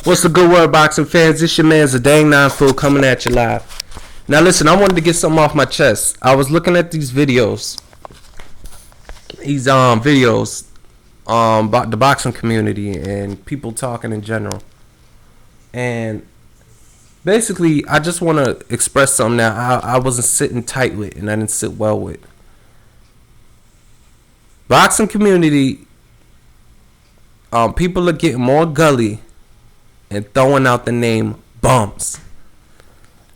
What's the good word, boxing fans? This your man Zidane Nine Fool coming at you live. Now listen, I wanted to get something off my chest. I was looking at these videos. About the boxing community and people talking in general. And basically, I just want to express something that I wasn't sitting tight with and I didn't sit well with. Boxing community, people are getting more gully and throwing out the name bums.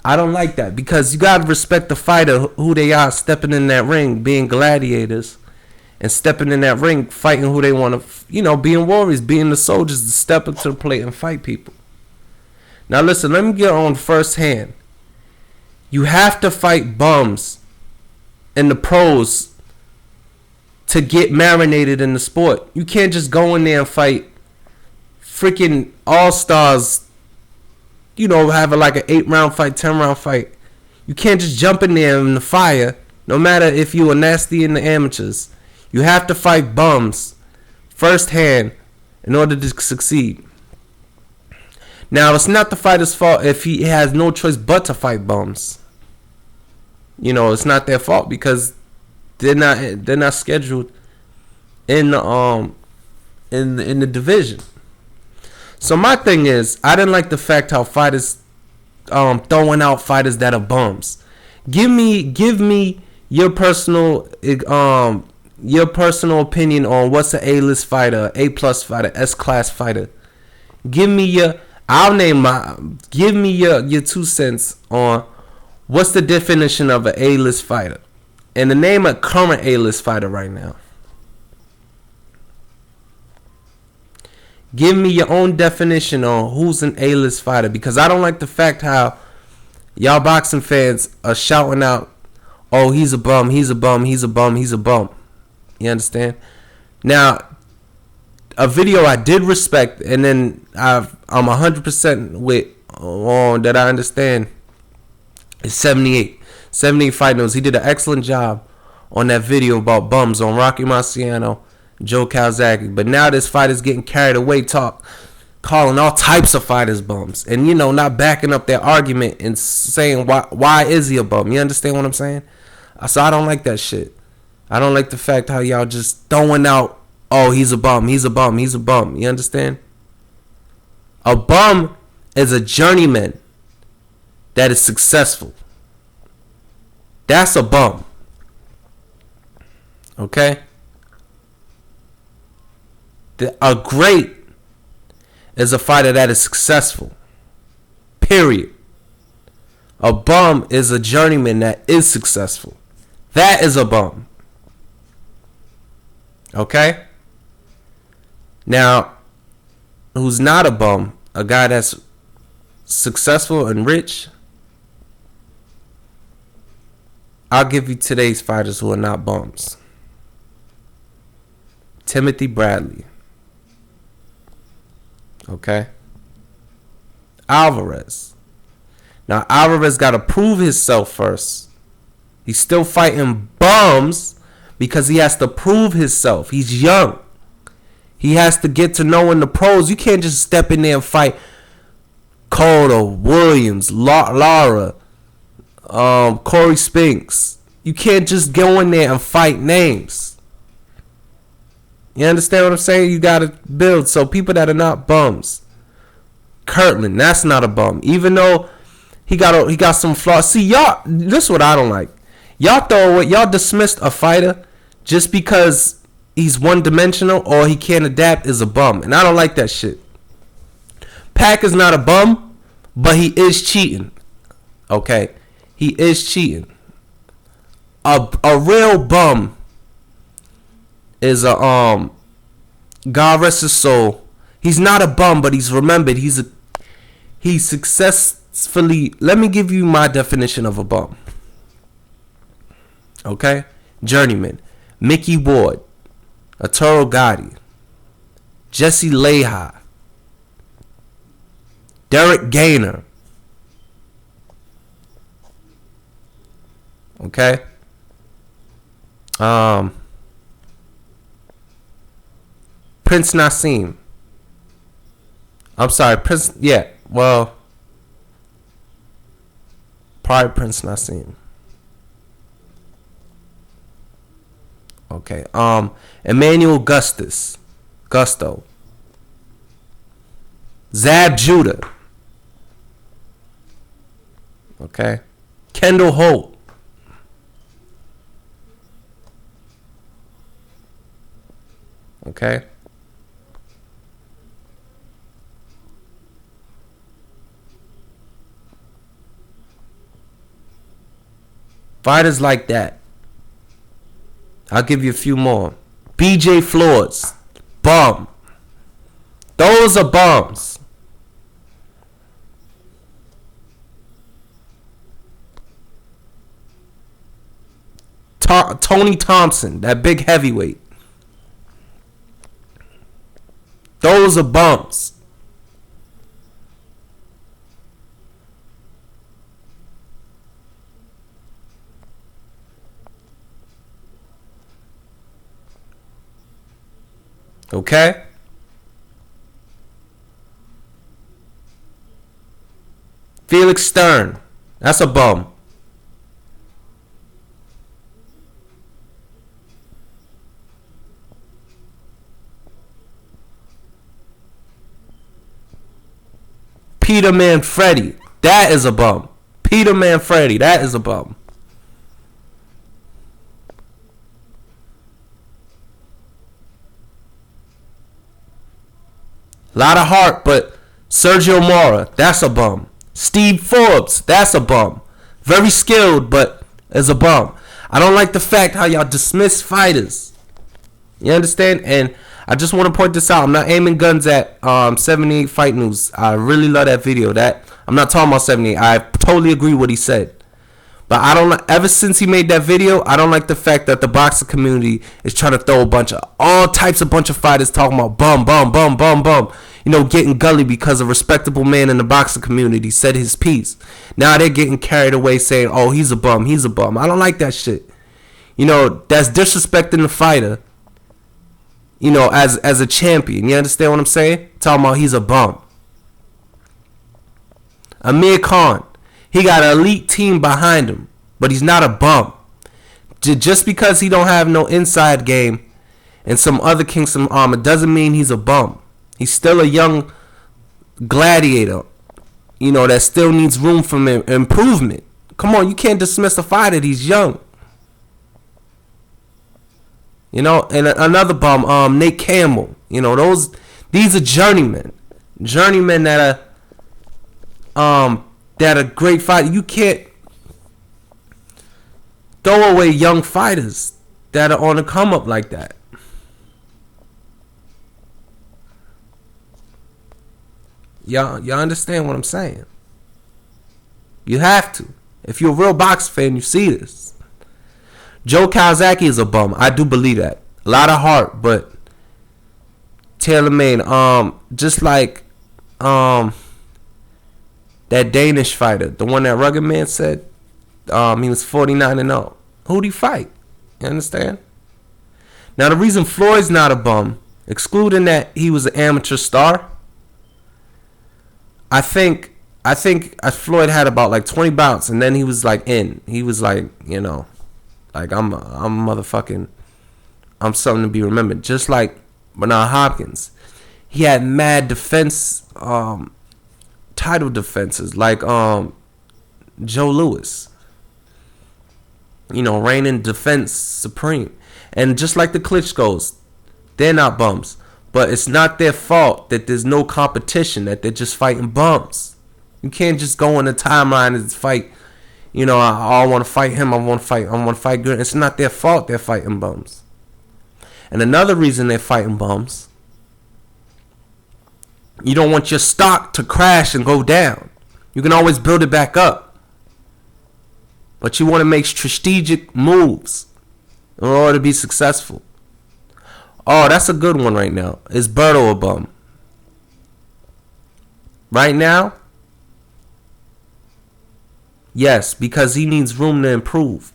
I don't like that because you gotta respect the fighter, who they are, stepping in that ring, being gladiators, and stepping in that ring, fighting who they want to, being warriors, being the soldiers to step up to the plate and fight people. Now listen, let me get on firsthand. You have to fight bums in the pros to get marinated in the sport. You can't just go in there and fight freaking all-stars, have like an 8-round fight, 10-round fight. You can't just jump in there in the fire, no matter if you are nasty in the amateurs. You have to fight bums firsthand in order to succeed. Now, it's not the fighter's fault if he has no choice but to fight bums. It's not their fault because they're not scheduled in the division. So my thing is, I didn't like the fact how fighters throwing out fighters that are bums. Give me your personal opinion on what's an A-list fighter, A-plus fighter, S-class fighter. Give me your 2 cents on what's the definition of an A-list fighter, and the name a current A-list fighter right now. Give me your own definition on who's an A-list fighter, because I don't like the fact how y'all boxing fans are shouting out, oh, he's a bum, he's a bum, he's a bum, he's a bum. You understand? Now, a video I did respect, and then I'm 100% with on that I understand, is 78 Fight News. He did an excellent job on that video about bums on Rocky Marciano, Joe Calzaghe. But now this fighter's getting carried away, calling all types of fighters bums, and not backing up their argument and saying why is he a bum. You understand what I'm saying? So I don't like that shit. I don't like the fact how y'all just throwing out, oh, he's a bum, he's a bum, he's a bum. You understand? A bum is a journeyman that is successful. That's a bum. Okay? A great is a fighter that is successful. Period. A bum is a journeyman that is successful. That is a bum. Okay? Now, who's not a bum, a guy that's successful and rich, I'll give you today's fighters who are not bums. Timothy Bradley. Okay? Alvarez. Now, Alvarez got to prove himself first. He's still fighting bums because he has to prove himself. He's young. He has to get to know in the pros. You can't just step in there and fight Cotto, Williams, Lara, Corey Spinks. You can't just go in there and fight names. You understand what I'm saying? You got to build. So people that are not bums. Kirtland, that's not a bum. Even though he got some flaws. See, y'all, this is what I don't like. Y'all dismissed a fighter just because he's one-dimensional or he can't adapt is a bum. And I don't like that shit. Pac is not a bum, but he is cheating. Okay? He is cheating. A real bum is a God rest his soul. He's not a bum, but he's remembered. He's successfully. Let me give you my definition of a bum. Okay? Journeyman. Mickey Ward. Arturo Gotti. Jesse Leja. Derek Gainer. Okay? Prince Nassim. I'm sorry, Prince. Yeah, well, probably Prince Nassim. Okay. Emmanuel Gusto, Zab Judah. Okay. Kendall Holt. Okay. Fighters like that. I'll give you a few more. BJ Floors. Bum. Those are bums. Tony Thompson, that big heavyweight. Those are bums. Okay? Felix Stern. That's a bum. Peter Manfredi. That is a bum. Peter Manfredi. That is a bum. Lot of heart, but Sergio Mora. That's a bum. Steve Forbes. That's a bum. Very skilled, but is a bum. I don't like the fact how y'all dismiss fighters. You understand? And I just want to point this out. I'm not aiming guns at 78 Fight News. I really love that video. That I'm not talking about 78. I totally agree with what he said. But I don't like, ever since he made that video, I don't like the fact that the boxing community is trying to throw a bunch of all types of bunch of fighters talking about bum, bum, bum, bum, bum. You know, getting gully because a respectable man in the boxing community said his piece. Now they're getting carried away saying, oh, he's a bum, he's a bum. I don't like that shit. You know, that's disrespecting the fighter. You know, as a champion. You understand what I'm saying? Talking about he's a bum. Amir Khan. He got an elite team behind him, but he's not a bum. Just because he don't have no inside game and some other Kingston armor doesn't mean he's a bum. He's still a young gladiator, you know, that still needs room for improvement. Come on, you can't dismiss a fighter. He's young. You know, and another bum, Nate Campbell. You know, these are journeymen that are great fighters. You can't throw away young fighters that are on the come up like that. Y'all understand what I'm saying? You have to. If you're a real box fan, you see this. Joe Calzaghe is a bum. I do believe that. A lot of heart, but tailor made. Just like that Danish fighter, the one that Rugged Man said, he was 49-0. Who'd he fight? You understand? Now the reason Floyd's not a bum, excluding that he was an amateur star, I think Floyd had about like 20 bouts and then he was like in. He was like, you know, like I'm motherfucking, I'm something to be remembered. Just like Bernard Hopkins, he had mad defense, title defenses like Joe Louis. You know, reigning defense supreme. And just like the Klitschko's, they're not bums. But it's not their fault that there's no competition, that they're just fighting bums. You can't just go on the timeline and fight, you know, I want to fight him, I want to fight good. It's not their fault they're fighting bums. And another reason they're fighting bums, you don't want your stock to crash and go down. You can always build it back up. But you want to make strategic moves in order to be successful. Oh, that's a good one right now. Is Berto a bum? Right now? Yes, because he needs room to improve.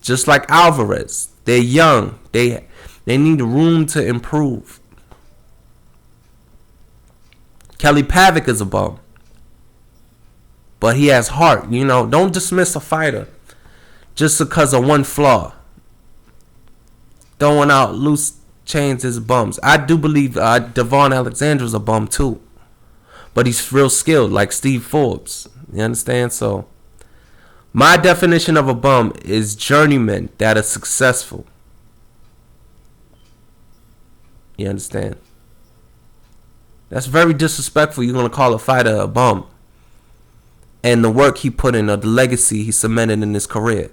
Just like Alvarez. They're young. They need room to improve. Kelly Pavick is a bum. But he has heart, you know. Don't dismiss a fighter just because of one flaw. Throwing out loose chains is bums. I do believe Devon Alexander's a bum too. But he's real skilled, like Steve Forbes. You understand? So, my definition of a bum is journeymen that are successful. You understand? That's very disrespectful. You're going to call a fighter a bum. And the work he put in, or the legacy he cemented in his career.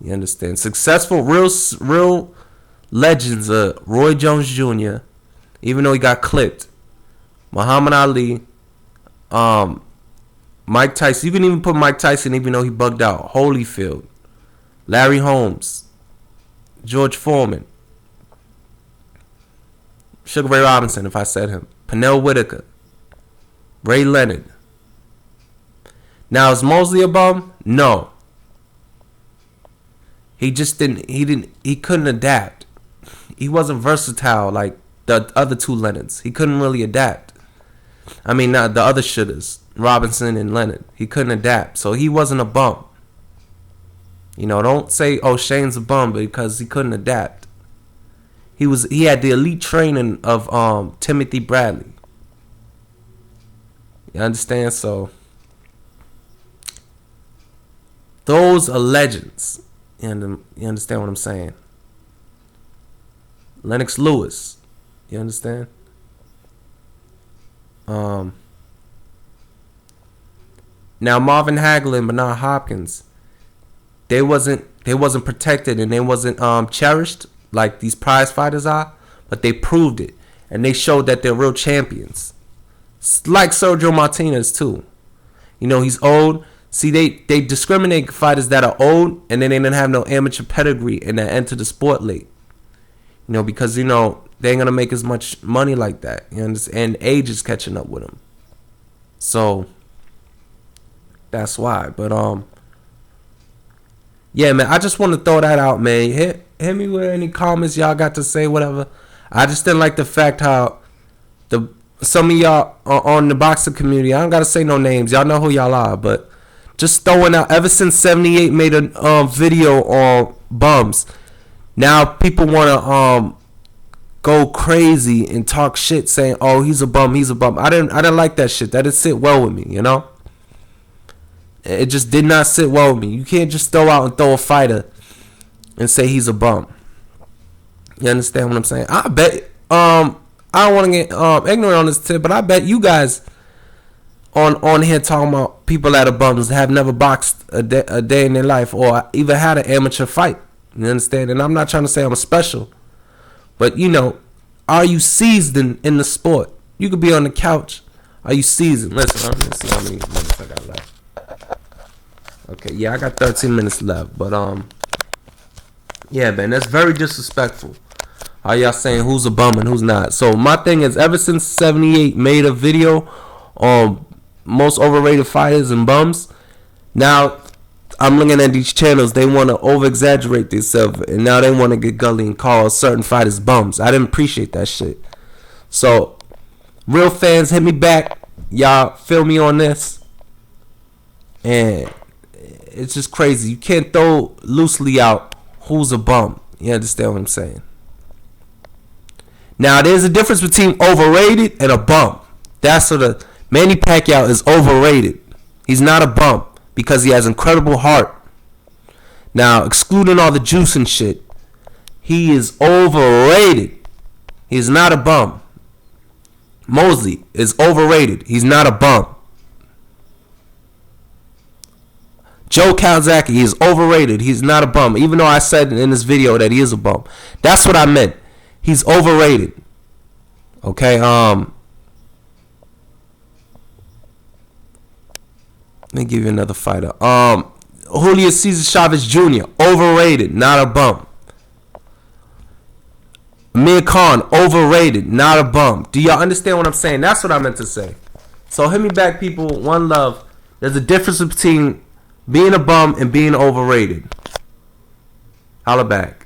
You understand? Successful, real legends are Roy Jones Jr., even though he got clipped. Muhammad Ali, Mike Tyson. You can even put Mike Tyson even though he bugged out. Holyfield, Larry Holmes, George Foreman, Sugar Ray Robinson, if I said him, Pernell Whitaker, Ray Leonard. Now, is Mosley a bum? No. He just he couldn't adapt. He wasn't versatile like the other two Leonards. He couldn't really adapt. I mean, not the other shooters, Robinson and Leonard. He couldn't adapt, so he wasn't a bum. You know, don't say, oh, Shane's a bum because he couldn't adapt. He had the elite training of Timothy Bradley. You understand? So those are legends. You understand what I'm saying? Lennox Lewis. You understand? Now Marvin Hagler and Bernard Hopkins, they wasn't protected and they wasn't cherished like these prize fighters are, but they proved it and they showed that they're real champions. Like Sergio Martinez too. You know, he's old. See, they discriminate fighters that are old and then they didn't have no amateur pedigree and that enter the sport late. You know, because, you know, they ain't going to make as much money like that. You understand? And age is catching up with them. So, that's why. But, yeah, man, I just want to throw that out, man. Hit me with any comments y'all got to say, whatever. I just didn't like the fact how some of y'all are on the boxing community. I don't got to say no names. Y'all know who y'all are, but just throwing out, ever since 78 made a video on bums, now people want to go crazy and talk shit saying, oh, he's a bum. I didn't like that shit. That didn't sit well with me, you know? It just did not sit well with me. You can't just throw out and throw a fighter and say he's a bum. You understand what I'm saying? I bet, I don't want to get ignorant on this tip, but I bet you guys on here talking about people that are bums have never boxed a day in their life or even had an amateur fight. You understand? And I'm not trying to say I'm special, but you know, are you seasoned in the sport? You could be on the couch. Are you seasoned? Listen, I'm gonna see how many minutes I got left. Okay, yeah, I got 13 minutes left, but yeah, man, that's very disrespectful. How y'all saying who's a bum and who's not? So my thing is, ever since 78 made a video on most overrated fighters and bums, now I'm looking at these channels, they want to over-exaggerate themselves, and now they want to get gully and call certain fighters bums. I didn't appreciate that shit. So, real fans, hit me back. Y'all feel me on this. And it's just crazy. You can't throw loosely out who's a bum. You understand what I'm saying? Now, there's a difference between overrated and a bum. That's what a Manny Pacquiao is overrated. He's not a bum because he has incredible heart. Now, excluding all the juice and shit, he is overrated. He's not a bum. Mosley is overrated. He's not a bum. Joe Calzaghe is overrated. He's not a bum. Even though I said in this video that he is a bum. That's what I meant. He's overrated. Okay, let me give you another fighter. Julio Cesar Chavez Jr. Overrated, not a bum. Amir Khan, overrated, not a bum. Do y'all understand what I'm saying? That's what I meant to say. So hit me back, people. One love. There's a difference between being a bum and being overrated. Holla back.